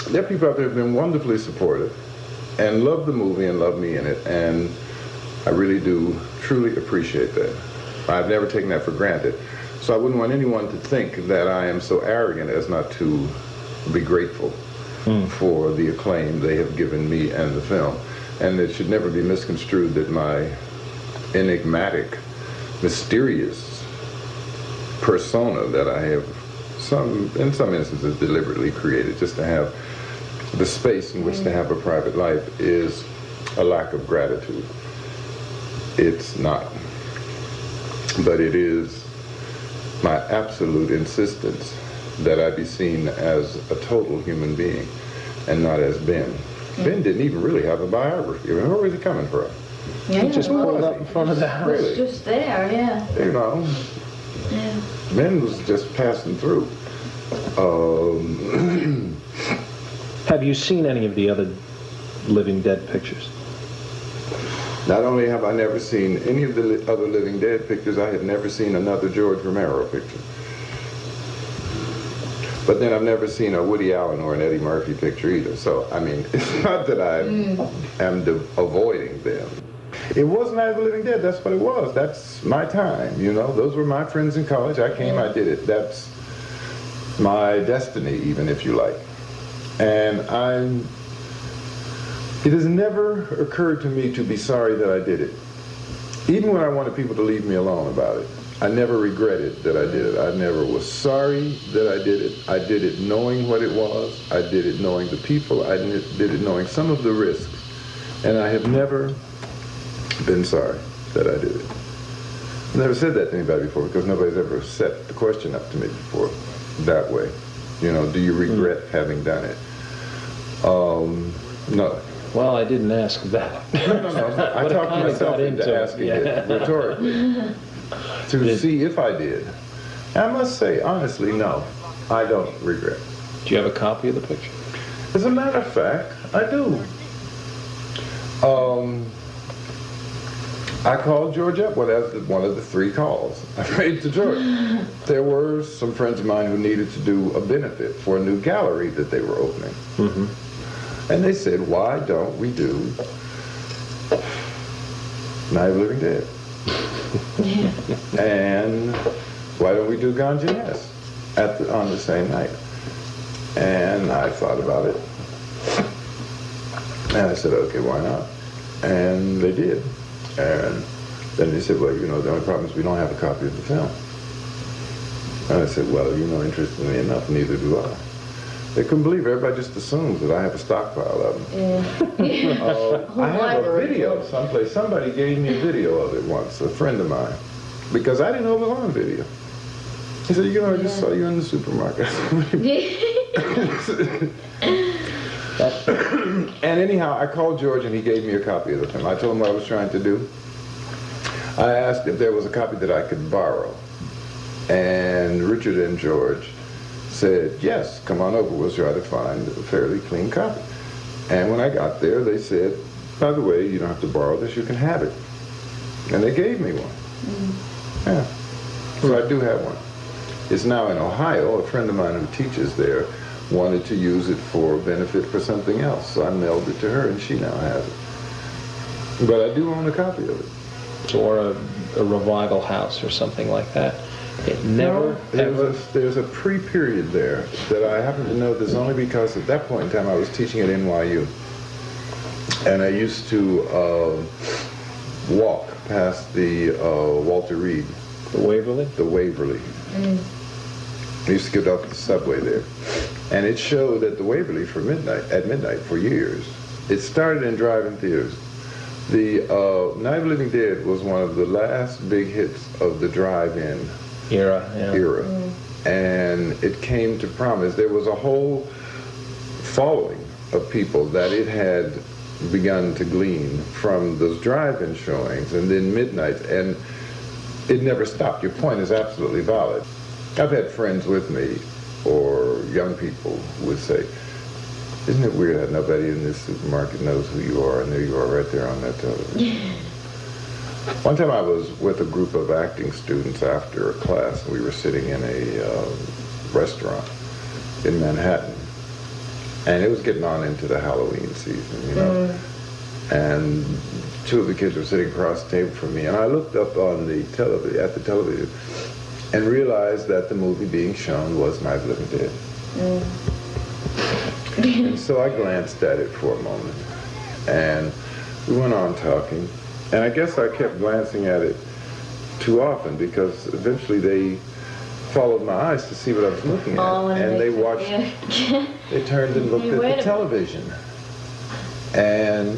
there are people out there who have been wonderfully supportive and love the movie and love me in it, and I really do truly appreciate that. I've never taken that for granted. So I wouldn't want anyone to think that I am so arrogant as not to be grateful for the acclaim they have given me and the film. And it should never be misconstrued that my enigmatic, mysterious persona that I have in some instances deliberately created just to have the space in which to have a private life is a lack of gratitude. It's not. But it is my absolute insistence that I be seen as a total human being and not as Ben. Ben didn't even really have a biography. Where was he coming from? Yeah, he just pulled up in front of the house. Really? It's just there, yeah. You know, Yeah. Ben was just passing through. Have you seen any of the other Living Dead pictures? Not only have I never seen any of the other Living Dead pictures, I have never seen another George Romero picture. But then I've never seen a Woody Allen or an Eddie Murphy picture either. So, I mean, it's not that I am avoiding them. It was Night of the Living Dead. That's what it was. That's my time, you know. Those were my friends in college. I came, I did it. That's my destiny, even, if you like. And it has never occurred to me to be sorry that I did it. Even when I wanted people to leave me alone about it, I never regretted that I did it. I never was sorry that I did it. I did it knowing what it was. I did it knowing the people. I did it knowing some of the risks. And I have never been sorry that I did it. I've never said that to anybody before because nobody's ever set the question up to me before that way. You know, do you regret having done it? No. Well, I didn't ask that. No. I talked myself into asking it rhetorically to see if I did. And I must say, honestly, no, I don't regret. Do you have a copy of the picture? As a matter of fact, I do. I called George up. Well, that's one of the 3 calls I made to George. There were some friends of mine who needed to do a benefit for a new gallery that they were opening. And they said, why don't we do Night of the Living Dead? And why don't we do Ganja Yes on the same night? And I thought about it. And I said, okay, why not? And they did. And then they said, well, you know, the only problem is we don't have a copy of the film. And I said, well, you know, interestingly enough, neither do I. They couldn't believe it. Everybody just assumes that I have a stockpile of them. I have a video someplace. Somebody gave me a video of it once, a friend of mine, because I didn't know it was on video. He said, you know, I just saw you in the supermarket. And anyhow, I called George and he gave me a copy of the film. I told him what I was trying to do. I asked if there was a copy that I could borrow. And Richard and George said, yes, come on over, we'll try to find a fairly clean copy. And when I got there, they said, by the way, you don't have to borrow this, you can have it. And they gave me one. Yeah. So I do have one. It's now in Ohio. A friend of mine who teaches there wanted to use it for benefit for something else. So I mailed it to her and she now has it. But I do own a copy of it. Or a revival house or something like that. It never, no, there's a pre-period there that I happen to know this only because at that point in time I was teaching at NYU. And I used to walk past the Walter Reed. The Waverly? The Waverly. I used to get off the subway there. And it showed at the Waverly at midnight for years. It started in drive-in theaters. The Night of the Living Dead was one of the last big hits of the drive-in era. And it came to promise. There was a whole following of people that it had begun to glean from those drive-in showings and then midnight, and it never stopped. Your point is absolutely valid. I've had friends with me, or young people would say, isn't it weird that nobody in this supermarket knows who you are, and there you are right there on that television? One time I was with a group of acting students after a class, and we were sitting in a restaurant in Manhattan. And it was getting on into the Halloween season, you know. And two of the kids were sitting across the table from me, and I looked up on the at the television and realized that the movie being shown was Night of the Living Dead. And so I glanced at it for a moment, and we went on talking, and I guess I kept glancing at it too often because eventually they followed my eyes to see what I was looking at, and they watched, they turned and looked at the television, and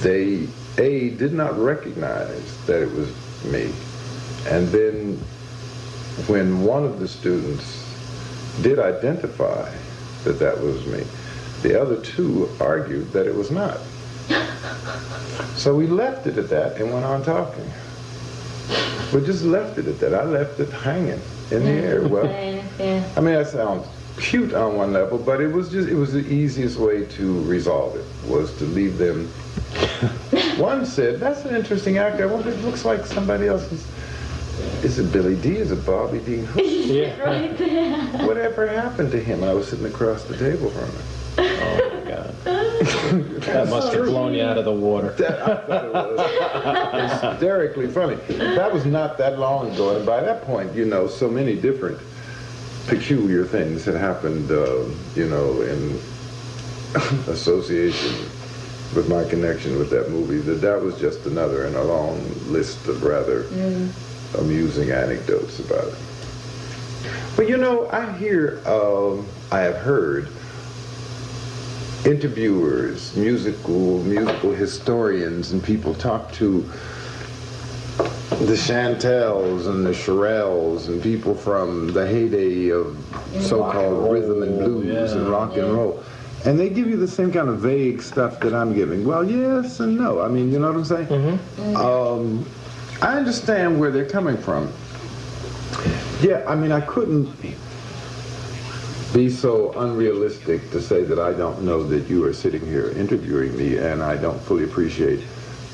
they, did not recognize that it was me, and then when one of the students did identify that that was me, the other two argued that it was not. So we left it at that and went on talking. We just left it at that. I left it hanging in the air. Well, I mean, that sounds cute on one level, but it was the easiest way to resolve it, was to leave them. One said, that's an interesting actor. I wonder if it looks like somebody else's. Is it Billy D? Is it Bobby D? Yeah. Right there. Whatever happened to him? I was sitting across the table from him. Oh my God. That must have blown you out of the water. I thought it was hysterically funny. That was not that long ago, and by that point, you know, so many different peculiar things had happened, you know, in association with my connection with that movie, that was just another in a long list of rather amusing anecdotes about it. But you know, I have heard interviewers, musical historians, and people talk to the Chantels and the Shirelles and people from the heyday of so-called rhythm and blues and rock and roll. And they give you the same kind of vague stuff that I'm giving. Well, yes and no. I mean, you know what I'm saying? I understand where they're coming from. Yeah, I mean, I couldn't be so unrealistic to say that I don't know that you are sitting here interviewing me, and I don't fully appreciate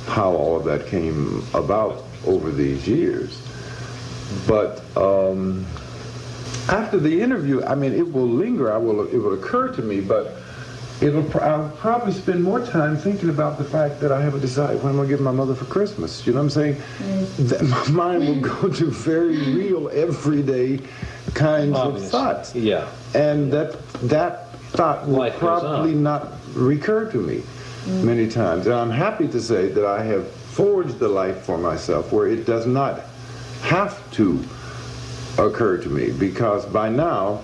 how all of that came about over these years. But after the interview, I mean, it will linger. It will occur to me, but I'll probably spend more time thinking about the fact that I haven't decided what I'm going to give my mother for Christmas. You know what I'm saying? That my mind will go to very real, everyday kinds of thoughts. Yeah. And that thought will probably not recur to me many times. And I'm happy to say that I have forged a life for myself where it does not have to occur to me, because by now,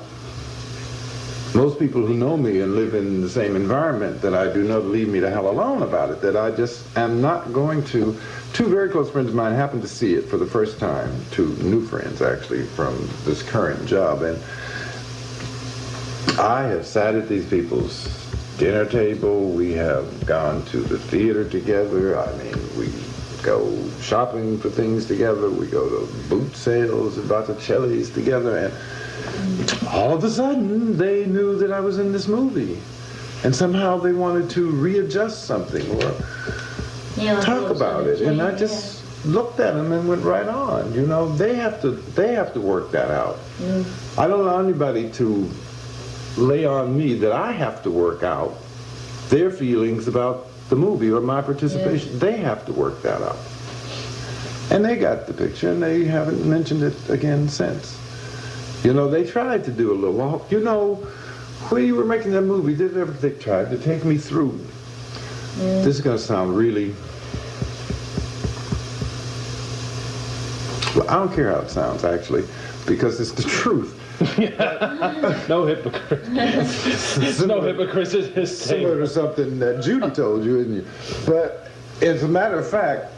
most people who know me and live in the same environment that I do not leave me the hell alone about it, that I just am not going to. Two very close friends of mine happened to see it for the first time, two new friends actually from this current job, and I have sat at these people's dinner table, we have gone to the theater together, I mean, we go shopping for things together, we go to boot sales and Botticelli's together, and all of a sudden, they knew that I was in this movie. And somehow they wanted to readjust something or talk about it. And I just looked at them and went right on. You know, they have to work that out. I don't allow anybody to lay on me that I have to work out their feelings about the movie or my participation. They have to work that out. And they got the picture, and they haven't mentioned it again since. You know, they tried to do a little, well, you know, when you were making that movie, they tried to take me through. This is going to sound really, well, I don't care how it sounds, actually, because it's the truth. No hypocrite. No hypocrite is his thing. Similar to something that Judy told you, isn't you? But as a matter of fact,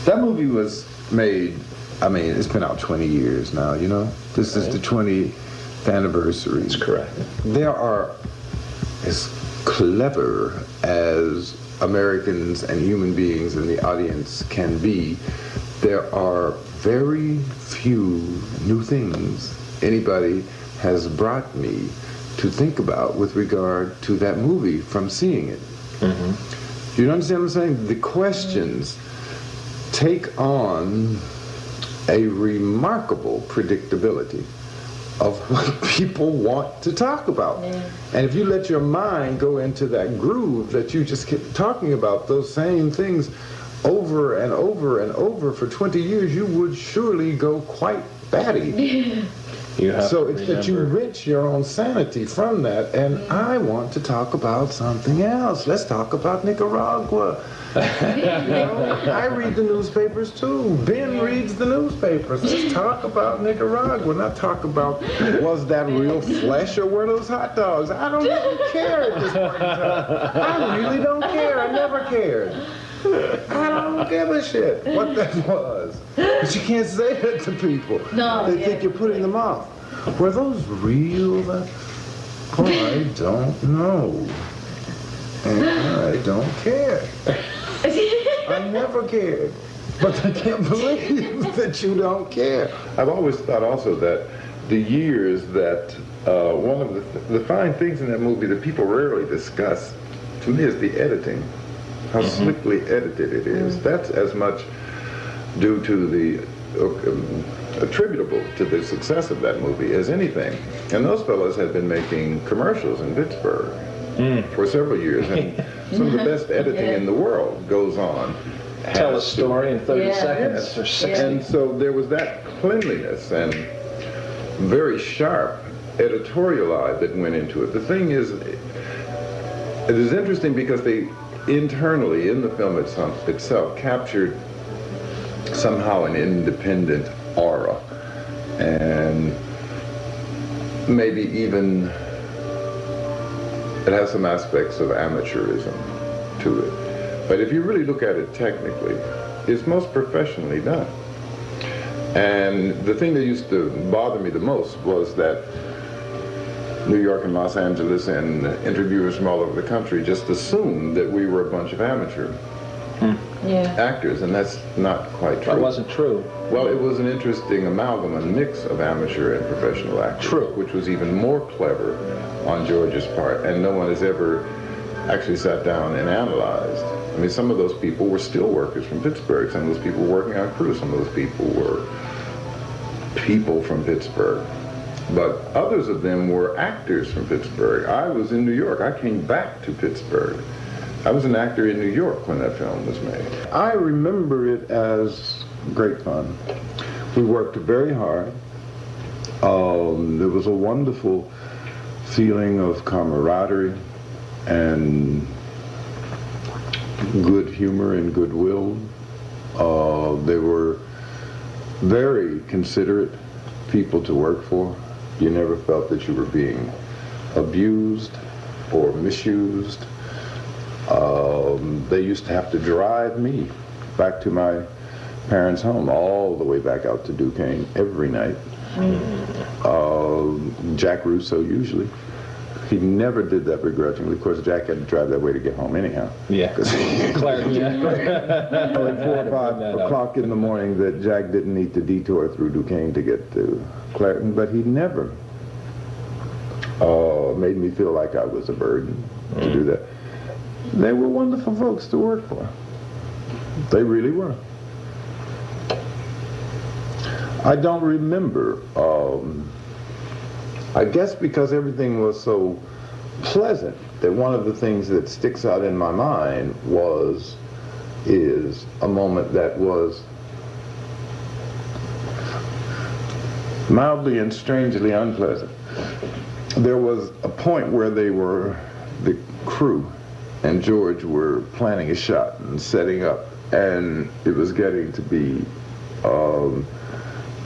that movie was made, I mean, it's been out 20 years now, you know? This is the 20th anniversary. That's correct. There are, as clever as Americans and human beings in the audience can be, there are very few new things anybody has brought me to think about with regard to that movie from seeing it. You understand what I'm saying? The questions take on a remarkable predictability. of what people want to talk about. Yeah. And if you let your mind go into that groove that you just keep talking about those same things over and over and over for 20 years, you would surely go quite batty. You have So to it's that you remember- wrench your own sanity from that, and I want to talk about something else. Let's talk about Nicaragua. You know, I read the newspapers too. Ben reads the newspapers. Let's talk about Nicaragua, not talk about was that real flesh or were those hot dogs. I don't even care at this point in time. I really don't care. I never cared. I don't give a shit what that was. But you can't say that to people. No, They yeah. think you're putting them off. Were those real? Oh, I don't know. And I don't care. I never cared. But I can't believe that you don't care. I've always thought also that the years that one of the fine things in that movie that people rarely discuss, to me, is the editing. How slickly edited it is. That's as much due to the attributable to the success of that movie as anything. And those fellows had been making commercials in Pittsburgh for several years, and some of the best editing in the world goes on. Tell a has to- story in 30 Yeah. seconds Yes. or 60. And so there was that cleanliness and very sharp editorial eye that went into it. The thing is, it is interesting because they internally in the film itself captured somehow an independent aura, and maybe even it has some aspects of amateurism to it. But if you really look at it technically, it's most professionally done. And the thing that used to bother me the most was that New York and Los Angeles and interviewers from all over the country just assumed that we were a bunch of amateur Yeah. actors, and that's not quite true. That wasn't true. Well, it was an interesting amalgam, a mix of amateur and professional actors, True. which was even more clever on George's part, and no one has ever actually sat down and analyzed. I mean, some of those people were steel workers from Pittsburgh, some of those people were working on crew, some of those people were people from Pittsburgh. But others of them were actors from Pittsburgh. I was in New York. I came back to Pittsburgh. I was an actor in New York when that film was made. I remember it as great fun. We worked very hard. There was a wonderful feeling of camaraderie and good humor and goodwill. They were very considerate people to work for. You never felt that you were being abused or misused. They used to have to drive me back to my parents' home, all the way back out to Duquesne every night. Jack Russo usually. He never did that begrudgingly. Of course, Jack had to drive that way to get home anyhow. Yeah. Clarence, yeah. At 4 or 5 o'clock in the morning that Jack didn't need to detour through Duquesne to get to Clareton, but he never made me feel like I was a burden to do that. They were wonderful folks to work for. They really were. I don't remember, I guess because everything was so pleasant, that one of the things that sticks out in my mind is a moment that was mildly and strangely unpleasant. There was a point where the crew and George were planning a shot and setting up, and it was getting to be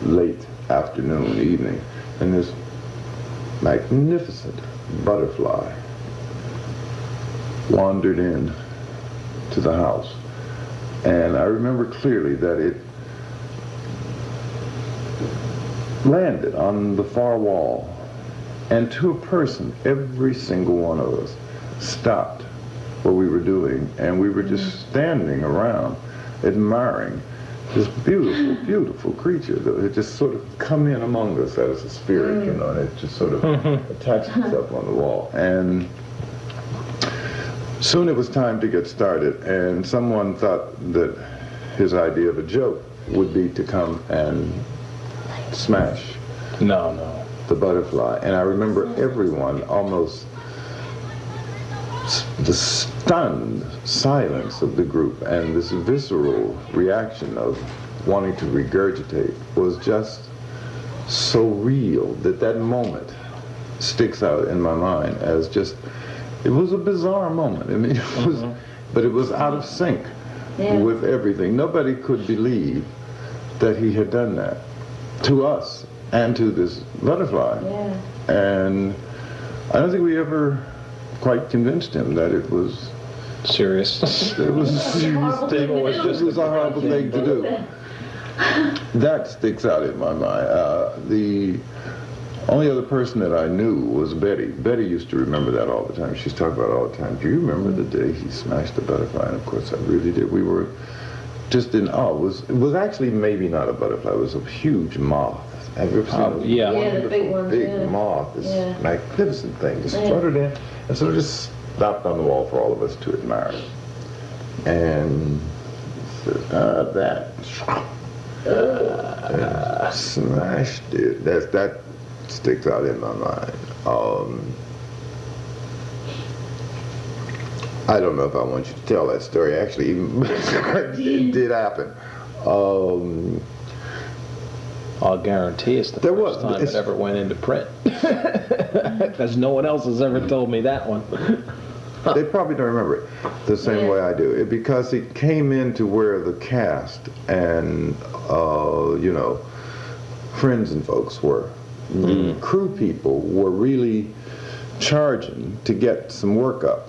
late afternoon, evening, and this magnificent butterfly wandered in to the house. And I remember clearly that it landed on the far wall, and to a person, every single one of us stopped what we were doing, and we were just standing around admiring this beautiful, beautiful creature that had just sort of come in among us as a spirit, you know, and it just sort of attached itself on the wall. And soon it was time to get started, and someone thought that his idea of a joke would be to come and smash No. the butterfly. And I remember everyone almost the stunned silence of the group and this visceral reaction of wanting to regurgitate was just so real that moment sticks out in my mind as just, it was a bizarre moment. I mean, it was, but it was out of sync with everything. Nobody could believe that he had done that to us and to this butterfly. Yeah. And I don't think we ever quite convinced him that it was Serious. it was a serious thing. It was a horrible thing to do. That sticks out in my mind. The only other person that I knew was Betty. Betty used to remember that all the time. She's talking about it all the time. Do you remember the day he smashed the butterfly? And of course I really did. We were just in awe. It was actually maybe not a butterfly. It was a huge moth. Have you ever seen a Yeah. Yeah, the big ones, big moth? This magnificent thing just strutted in and sort of just stopped on the wall for all of us to admire. And said, that. And smashed it. That sticks out in my mind. I don't know if I want you to tell that story. Actually, it did happen. I'll guarantee it's the first time it ever went into print. Because no one else has ever told me that one. They probably don't remember it the same way I do. Because it came into where the cast and, friends and folks were. The crew people were really charging to get some work up,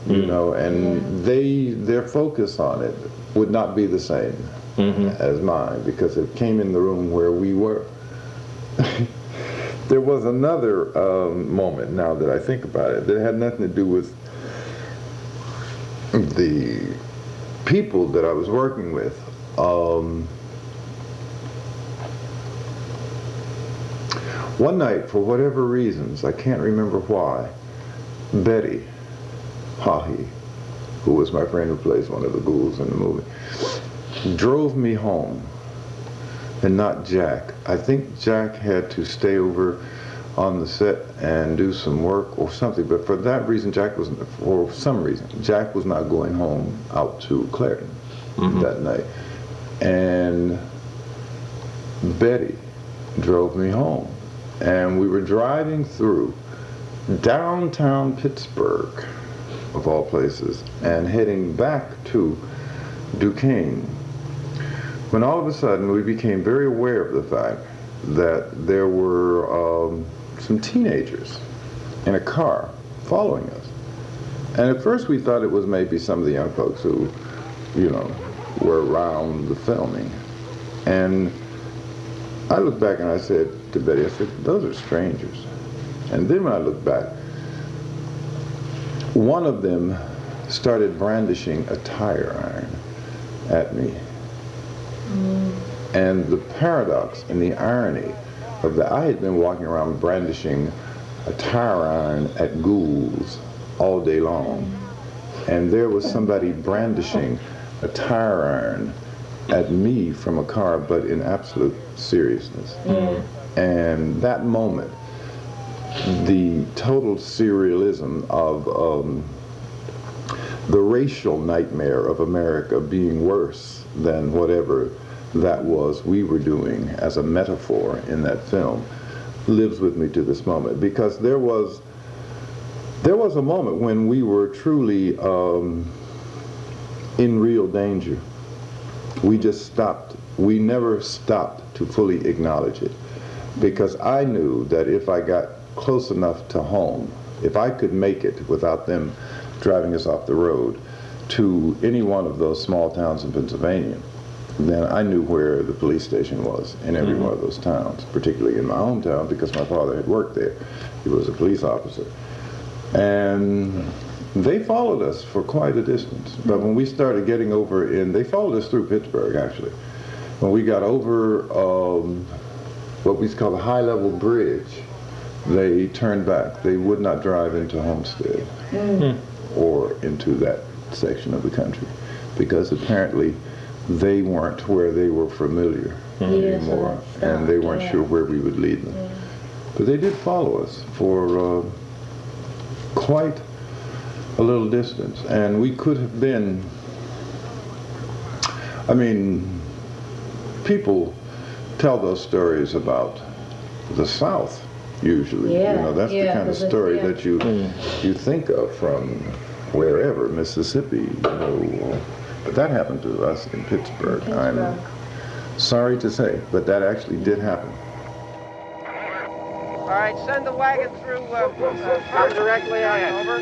and their focus on it would not be the same as mine because it came in the room where we were. There was another moment, now that I think about it, that had nothing to do with the people that I was working with. One night, for whatever reasons, I can't remember why, Betty Hahi, who was my friend who plays one of the ghouls in the movie, drove me home, and not Jack. I think Jack had to stay over on the set and do some work or something, but for that reason, Jack was not going home out to Clarendon that night. And Betty drove me home. And we were driving through downtown Pittsburgh, of all places, and heading back to Duquesne, when all of a sudden we became very aware of the fact that there were some teenagers in a car following us. And at first we thought it was maybe some of the young folks who, were around the filming. And I looked back and I said to Betty, I said, those are strangers. And then when I looked back, one of them started brandishing a tire iron at me. And the paradox and the irony of that, I had been walking around brandishing a tire iron at ghouls all day long. And there was somebody brandishing a tire iron at me from a car, but in absolute seriousness. And that moment, the total surrealism of the racial nightmare of America being worse than whatever that was we were doing as a metaphor in that film lives with me to this moment, because there was a moment when we were truly in real danger. We just stopped. We never stopped to fully acknowledge it, because I knew that if I got close enough to home, if I could make it without them driving us off the road to any one of those small towns in Pennsylvania, then I knew where the police station was in every one of those towns, particularly in my hometown, because my father had worked there. He was a police officer. And they followed us for quite a distance. But when we started getting over they followed us through Pittsburgh, actually. When we got over what we call the high-level bridge, they turned back. They would not drive into Homestead or into that section of the country, because apparently they weren't where they were familiar anymore, and they weren't sure where we would lead them. But they did follow us for quite a little distance, and we could have been, I mean, people tell those stories about the South usually. Yeah, You know, that's the kind of 'cause it's- story yeah. that you think of from wherever, Mississippi, you know. But that happened to us in Pittsburgh. I'm sorry to say, but that actually did happen. All right, send the wagon through, come directly ahead. Over.